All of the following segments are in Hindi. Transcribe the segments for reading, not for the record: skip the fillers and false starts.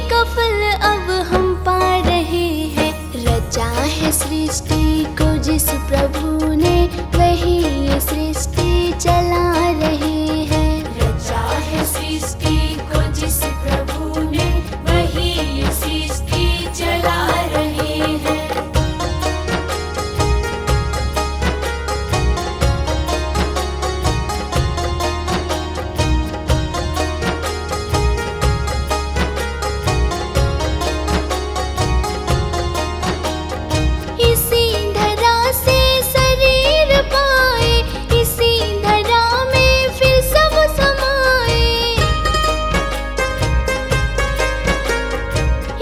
का फल अब हम पा रहे हैं। रचा है सृष्टि को जिस प्रभु ने, वही ये सृष्टि चला रहे हैं। रचा है सृष्टि को जिस प्रभु ने, वही ये सृष्टि चला रहे हैं। इसी धरा से शरीर पाए, इसी धरा में फिर सब समाए।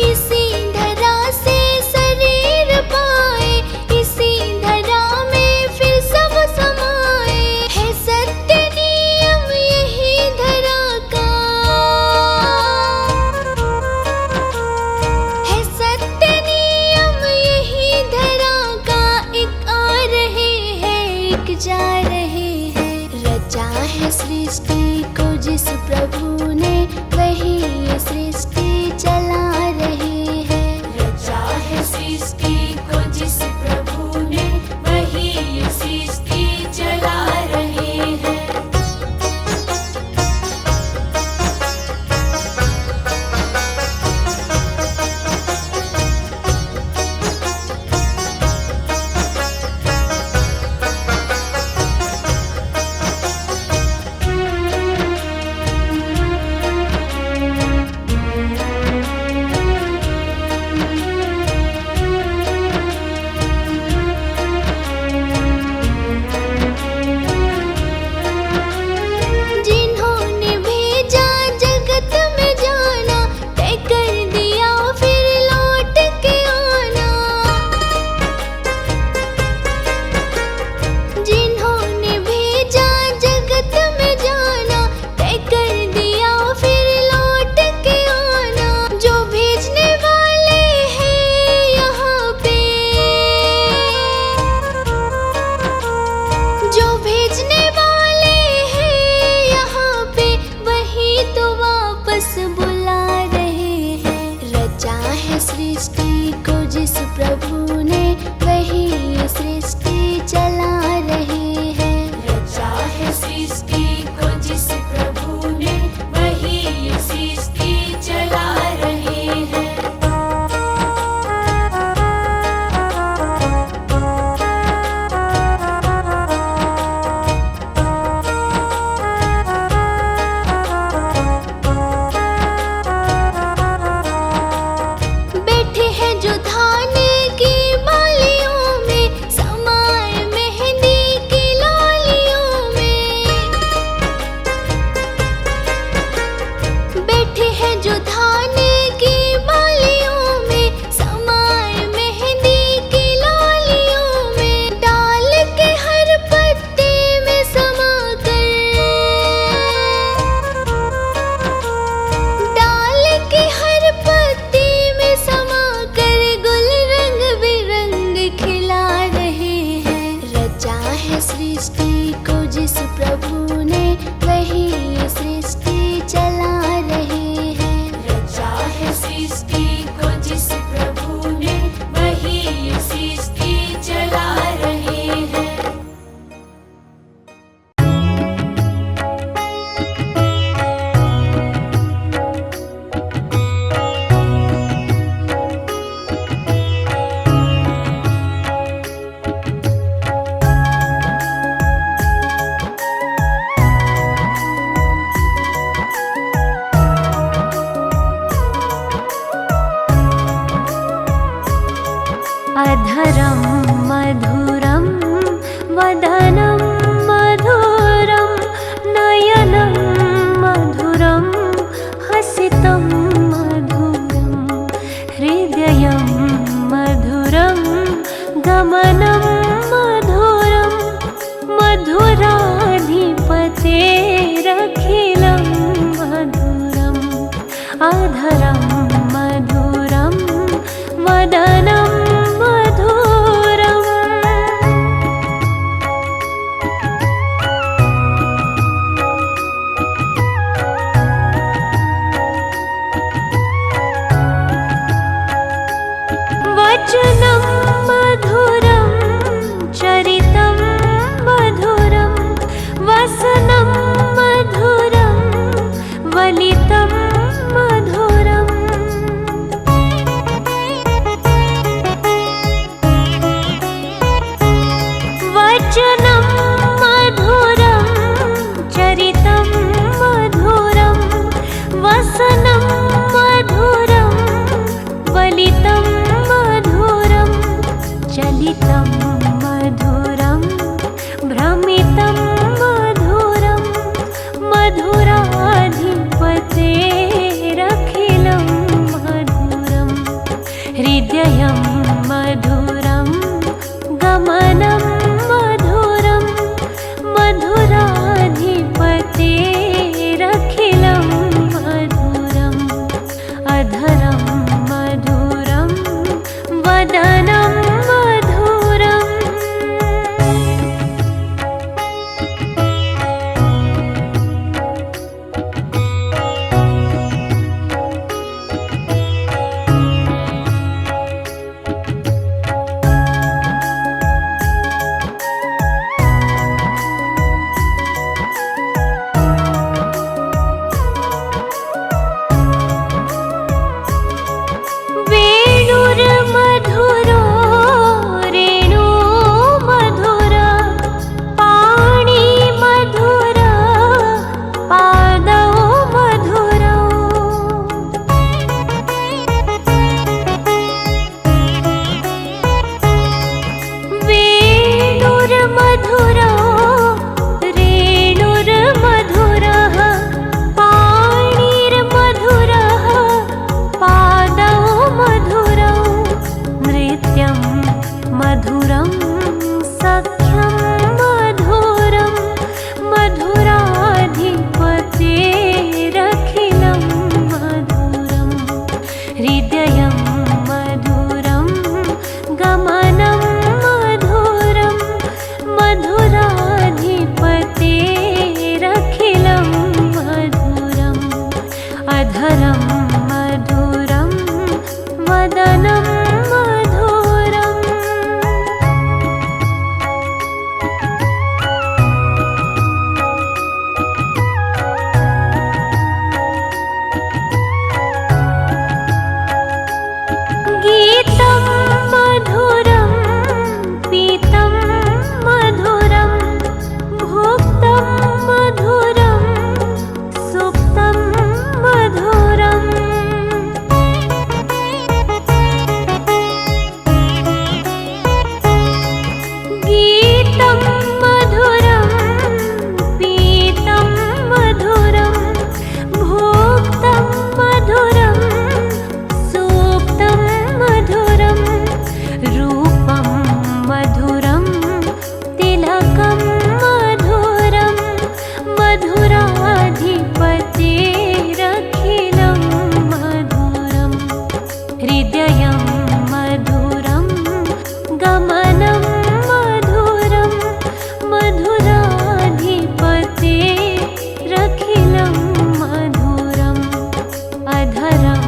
इसी धरा से शरीर पाए, इसी धरा में फिर सब समाए। है सत्य नियम यही धरा का, है सत्य नियम यही धरा का। एक आ रहे हैं, एक जा रहे हैं। रचा है सृष्टि को जिस प्रभु ने, वही ये सृष्टि चला रहे हैं। रचा है सृष्टि को जिस प्रभु ने, वही ये सृष्टि चला रहे हैं। जिन्होंने भेजा जगत में जाना, तय कर दिया फिर लौट के आना। जिन्होंने भेजा जगत में जाना, तय कर दिया फिर लौट के आना। जो भेजने वाले हैं यहाँ पे, जो भेजने वाले हैं यहाँ पे, वही तो वापस बुला रहे हैं। रचा है सृष्टि को जिस प्रभु ने, वही ये सृष्टि चला रहे हैं। रचा है सृष्टि को जिस प्रभु ने, वही ये सृष्टि चला रहे हैं। बैठे हैं जो धान की बालियों में, समाए मेहंदी की लालियों में। बैठे हैं जो धान की बालियों में, समाए मेहंदी की लालियों में। डाल के हर पत्ते में समा कर, डाल के हर पत्ते में समा कर, गुल रंग बिरंग खिला रहे हैं। रचा है सृष्टि को जिस प्रभु ने, वही ये सृष्टि चला रहे हैं। रचा है सृष्टि को जिस प्रभु ने, वही ये सृष्टि चला रहे हैं। अधरं मधुरं वदनं मधुरं, नयनं मधुरं हसितं मधुरं, हृदयं मधुरं गमनं मधुरं, मधुराधिपतेरखिलं मधुरम्। अधरं मधुरं वदनं मधुरम्। अधरं मधुरं वदनं मधुरम् वेणुर्मधुरो रेणु मधुरा पाणि मधुरा पादौ मधुरौ वेणुर्मधुरो रेणुर्मधुरः पाणिर्मधुरः पादौ मधुरौ नृत्यं मधुरं सख्यं मधुरं मधुराधिपतेरखिलं मधुरं हृदयं मधुरं गमनं मधुरं मधुराधिपतेरखिलं मधुरम् अधरं मधुरं वदनं मधुरम् गीतं मधुरं पीतं मधुरं भुक्तं मधुरं सुप्तं मधुरम् गीतं मधुरं पीतं मधुरं भुक्तं मधुरं सुप्तं मधुरं रूपं मधुरं तिलकं मधुरं मधुराधिपतेरखिलं मधुरम् हृदयं मधुरं गमनं मधुरं मधुराधिपतेरखिलं मधुरम् अधरं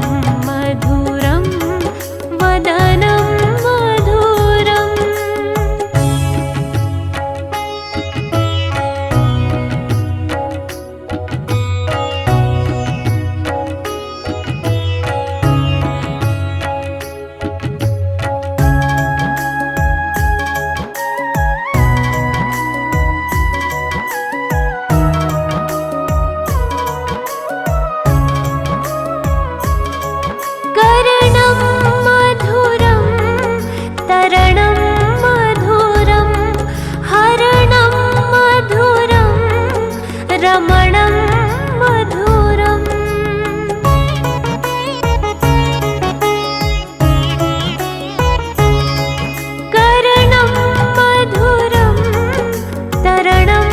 मधुरं वदनं मधुरम् कर्णं मधुरं तरणं मधुरं हरणं मधुरं रमणं मधुरम् कर्णं मधुरं तरणं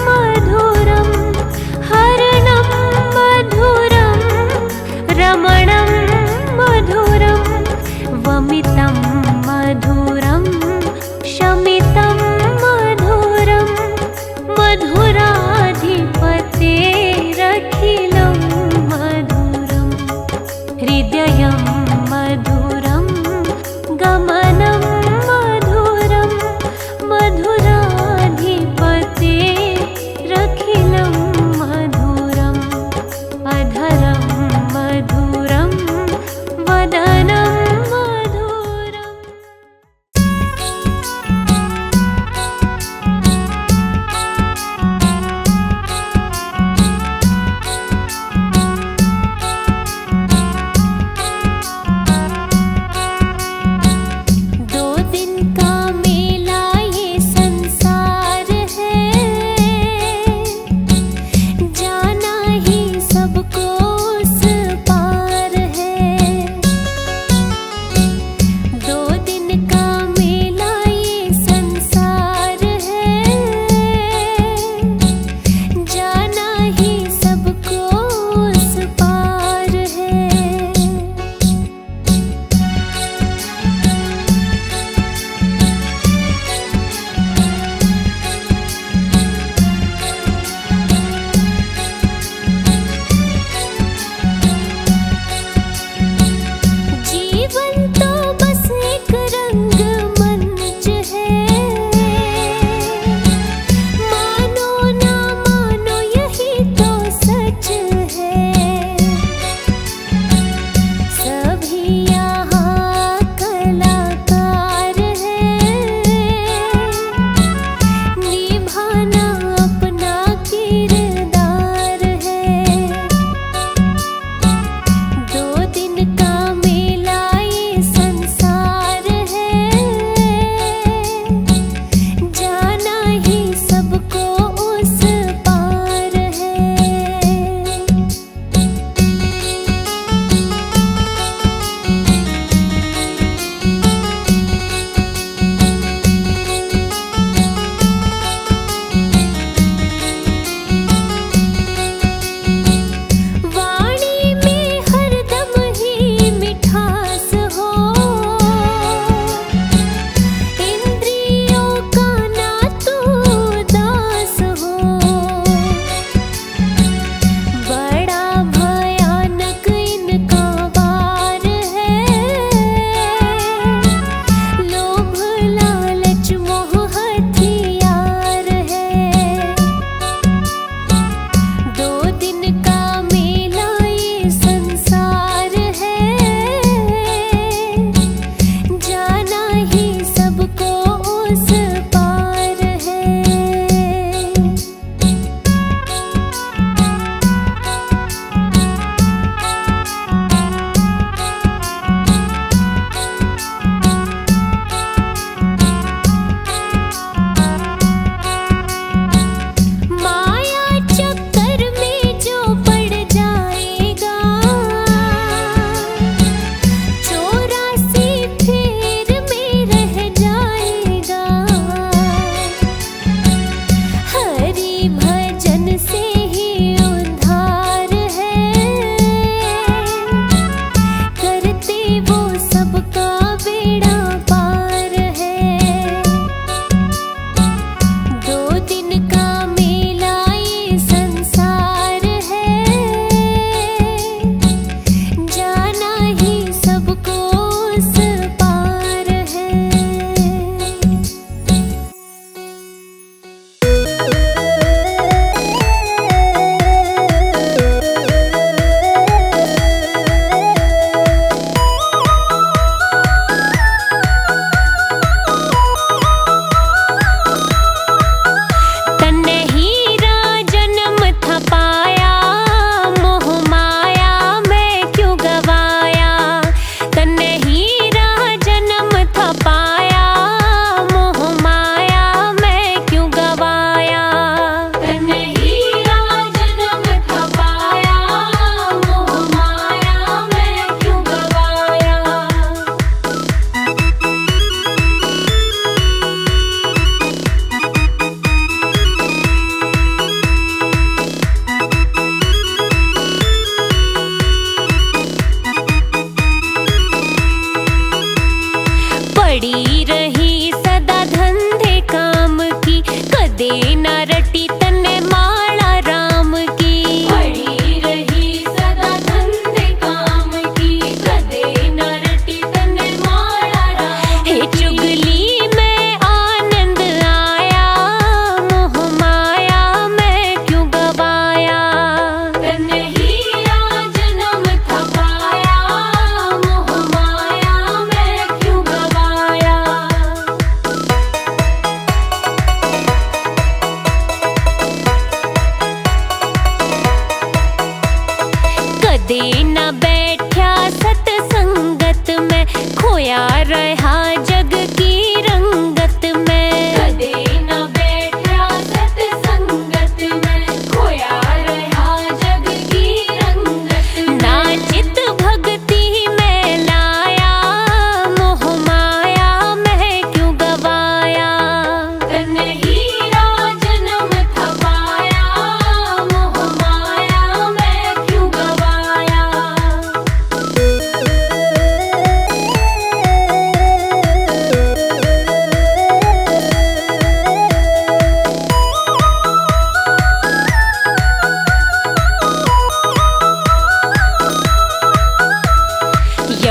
मधुरं हरणं मधुरं रमणं मधुरं वमितं मधुरं शमितं मधुरं मधुराधिपतेरखिलं मधुरम् हृदयं मधुरं गमनं मधुरं मधुराधिपतेरखिलं मधुरम् अधरं मधुरं वदनं मधुरम्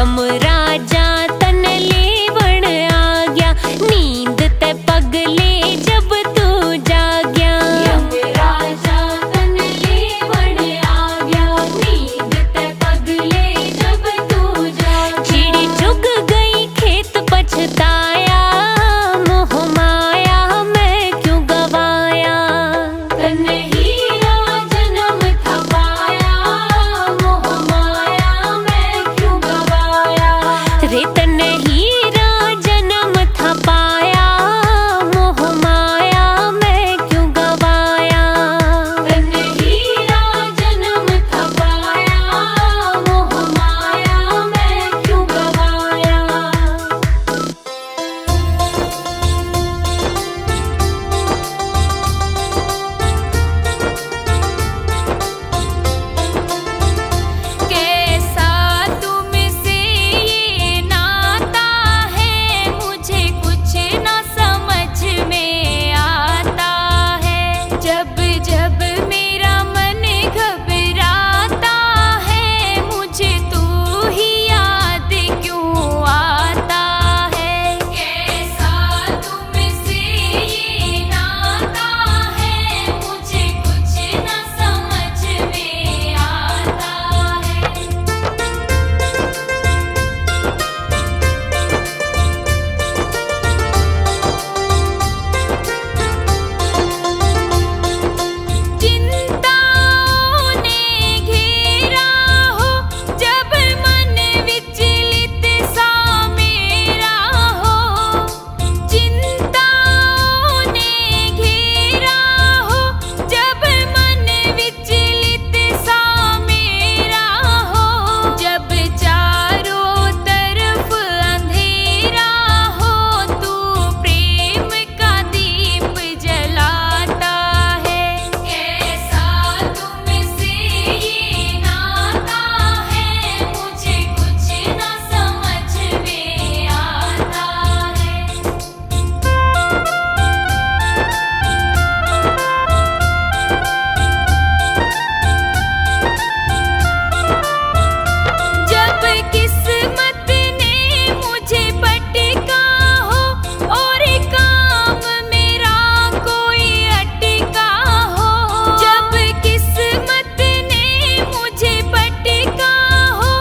यमराजा तन लेवण आ गया, नींद ते पगले जब तू जाग्या। यमराजा तन लेवण आ गया, नींद ते पगले जब तू जाग्या। चिड़ी चुग गई खेत पछताया, मोह माया मैं क्यों गवाया। तन हीरा जन्म था पाया, मोह माया मैं क्यों गवाया। रे तन हीरा जन्म था पाया, मोह माया मैं क्यों गवाया। तन हीरा जन्म था पाया, मोह माया मैं क्यों गवाया। कैसा तुमसे ये नाता है, मुझे कुछ न समझ में आता है। जब जब मेरा मन घबराता है, मुझे तू ही याद क्यों आता है। कैसा तुमसे ये नाता है, मुझे कुछ न समझ में आता है। चिंताओं ने घेरा हो, जब मन विचलित सा मेरा हो। चिंताओं ने घेरा हो, जब मन विचलित सा मेरा हो। जब चारों तरफ अंधेरा हो, तू प्रेम का दीप जलाता है। कैसा तुमसे ये नाता है, मुझे कुछ न समझ में आता है। जब किस्मत ने मुझे पटका हो, और काम मेरा कोई अटका हो। जब किस्मत ने मुझे पटका हो,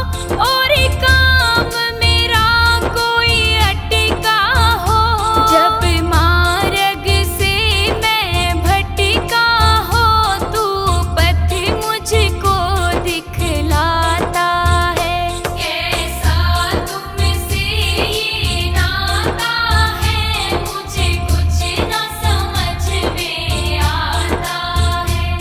और काम मेरा कोई अटका हो। जब मार्ग से मैं भटका हो, तू पथ मुझको दिखलाता है। कैसा तुमसे ये नाता है, मुझे कुछ न समझ में आता है।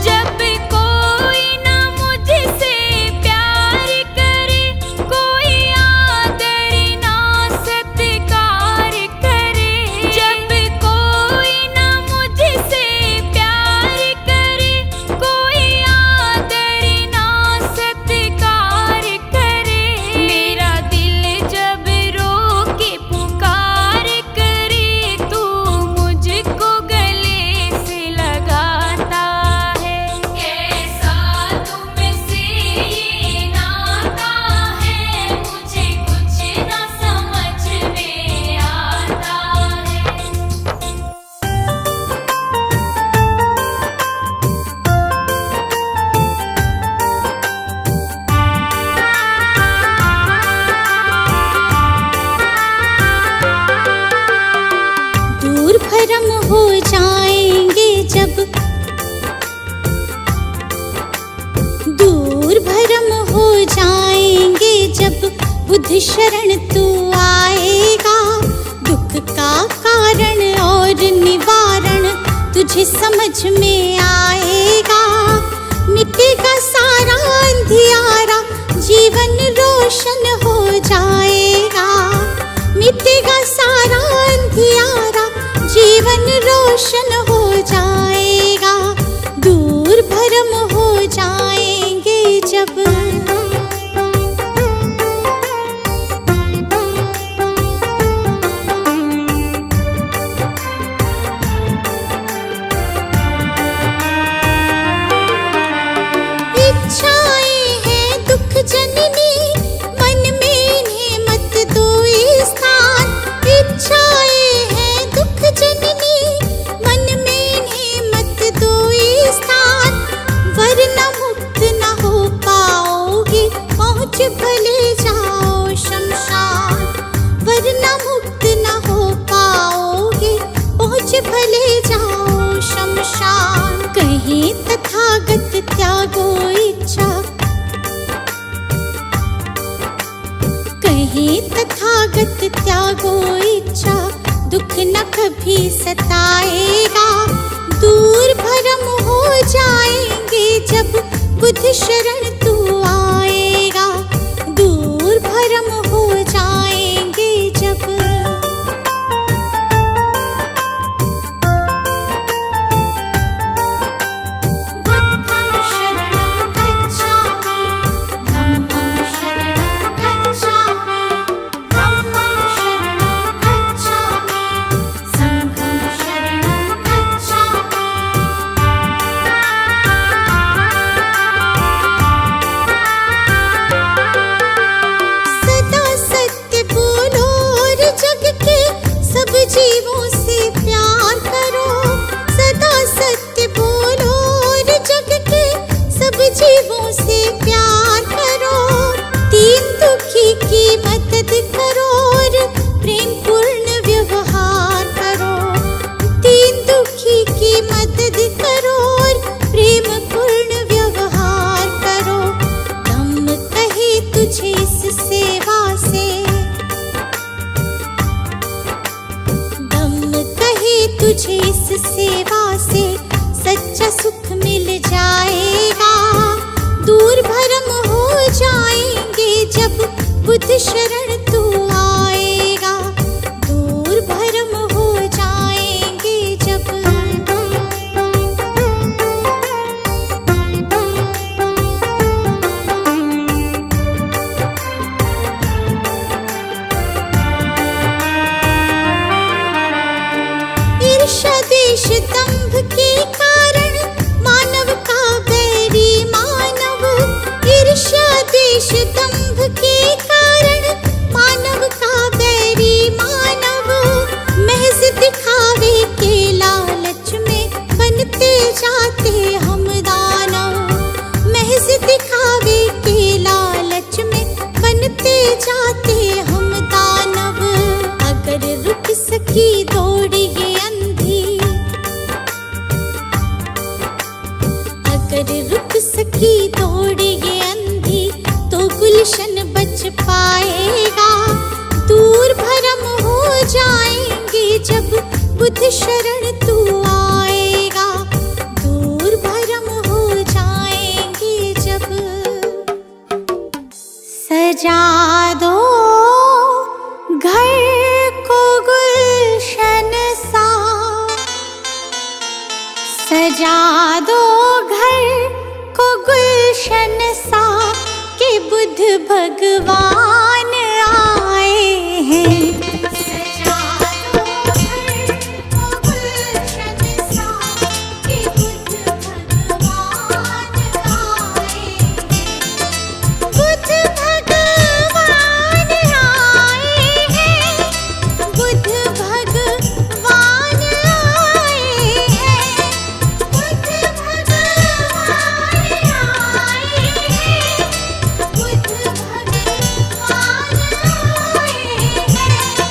जब कोई न मुझसे प्यार करे, कोई आदर ना सत्कार करे। जब कोई न मुझसे प्यार करे, कोई आदर ना सत्कार करे। मेरा दिल जब रो के पुकार करे, तू मुझको गले से लगाता है। कैसा तुमसे ये नाता है, मुझे कुछ न समझ में आता है। दूर भरम हो जाएंगे जब, दूर भरम हो जाएंगे जब बुद्ध शरण तू आएगा। दुख का कारण और निवारण तुझे समझ में आएगा। मिटेगा सारा अंधियारा, जीवन रोशन हो जाएगा। मिटेगा सारा अंधियारा, जीवन रोशन हो जाएगा। दूर भरम हो जाएंगे जब। आज भले जाओ शमशान। कहे तथागत त्यागो इच्छा, कहे तथागत त्यागो इच्छा, दुख न कभी सताएगा। दूर भरम हो जाएंगे जब बुद्ध शरण तू आएगा। दूर भरम हो जाएंगे जब। बुद्धं शरणं गच्छामि, धम्मं शरणं गच्छामि, धम्मं शरणं गच्छामि, संघं शरणं गच्छामि। सदा सत्य बोलो और जग के सब जीवों से प्यार करो। सदा सत्य बोलो और जग के सब जीवों से प्यार करो। दीन दुखी की मदद करो और प्रेम पूर्ण व्यवहार करो। दीन दुखी की मदद करो और प्रेम पूर्ण व्यवहार करो। धम्म कहे तुझे इस सेवा से, धम्म कहे तुझे इस सेवा से सच्चा सुख मिल जाएगा। दूर भरम हो जाएंगे जब बुद्ध शरण तू आएगा। दूर भरम हो जाएंगे जब। ईर्ष्या द्वेष दंभ के कारण मानव का बैरी मानव। ईर्ष्या द्वेष दंभ के कारण मानव का बैरी मानव। महज दिखावे के लालच में बनते जाते हम दानव। महज दिखावे के लालच में बनते जाते हम दानव। अगर रुक सकी दौड़ ये अंधी, अगर रुक सकी दौड़ ये अंधी, तो गुलशन बच पाएगा। दूर भरम हो जाएंगे जब बुद्ध शरण तू आएगा। दूर भरम हो जाएंगे जब। सजा दो घर को गुलशन सा, सजा दो घर को गुलशन सा, कि बुद्ध भगवान आए हैं। सजा दो घर को गुलशन सा, कि बुद्ध भगवान आए हैं। बुद्ध भगवान आए हैं। बुद्ध भगवान आए हैं। बुद्ध भगवान आए हैं। बुद्ध भगवान आए हैं।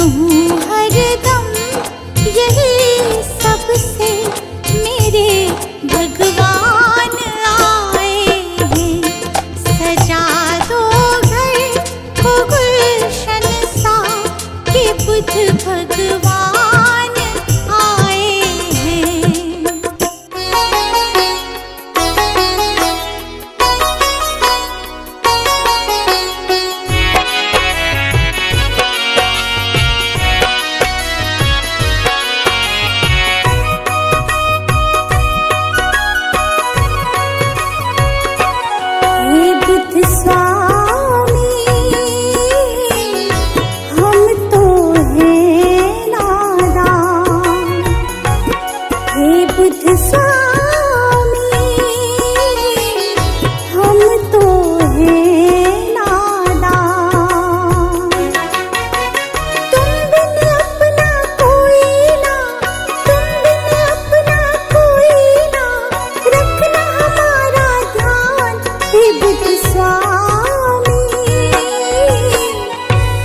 कहूँ हरदम यही सबसे मेरे भगवान आए हैं। सजा दो घर को गुलशन सा कि बुद्ध भगवान आए हैं। हे बुद्ध स्वामी, हम तो हैं नादान। हे बुद्ध स्वामी, हम तो हैं नादान। तुम बिन अपना कोई ना, तुम बिन अपना कोई ना, रखना हमारा ध्यान। हे बुद्ध स्वामी,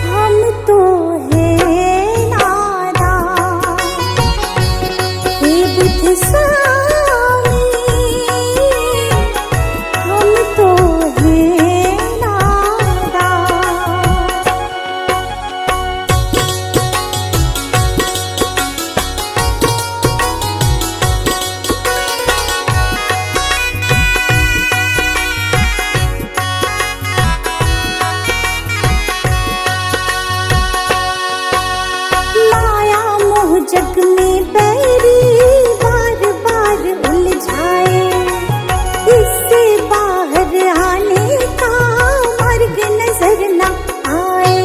हम तो हैं नादान। हे बुद्ध स्वामी, हम तो हैं नादान। माया मोह जग में बैरी बार बार उलझाए। इससे बाहर आने का मार्ग नजर न आए।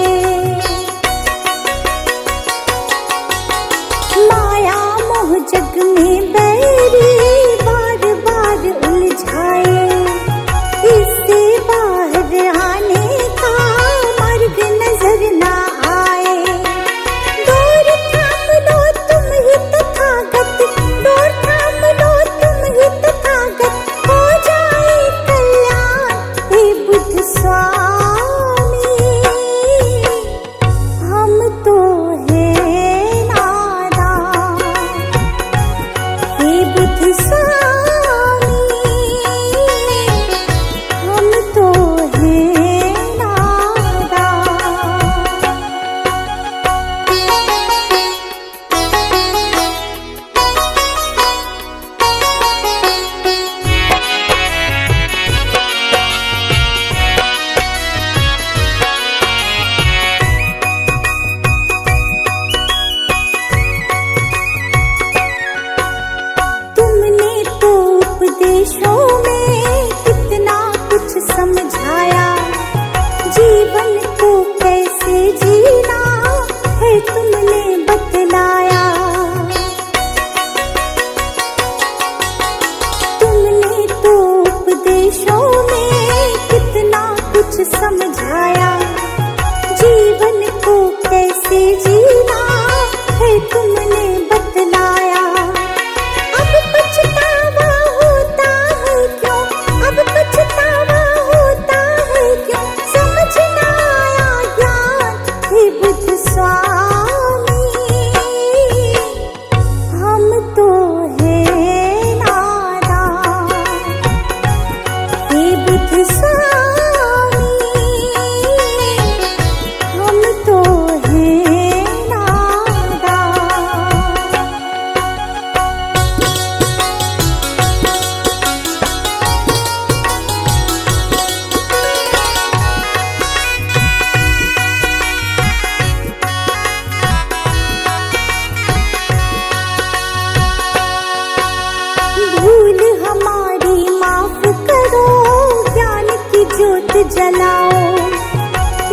माया मोह जग में बैरी बार बार उलझाए। इससे बाहर आने का मार्ग नजर न आए। डोर थाम लो तुम ही तथागत, डोर थाम लो तुम ही तथागत, हो जाए कल्याण। हे बुद्ध स्वामी, हम तो हैं नादान। हे बुद्ध स्वामी, हम तो हैं नादान। तुमने तो उपदेशों में कितना कुछ समझाया। जीवन को कैसे जीना है तुमने बतलाया। तुमने तो उपदेशों में कितना कुछ समझाया। जीवन को कैसे जीना है तुमने बतलाया। अब पछतावा होता है क्यों, अब पछतावा होता है क्यों, समझ न आया ज्ञान। हे बुद्ध स्वामी, हम तो हैं नादान। हे बुद्ध स्वामी, हम तो हैं नादान। भूल हमारी माफ करो, ज्ञान की ज्योत जलाओ।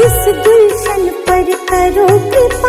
इस गुलशन पर करो कृपा।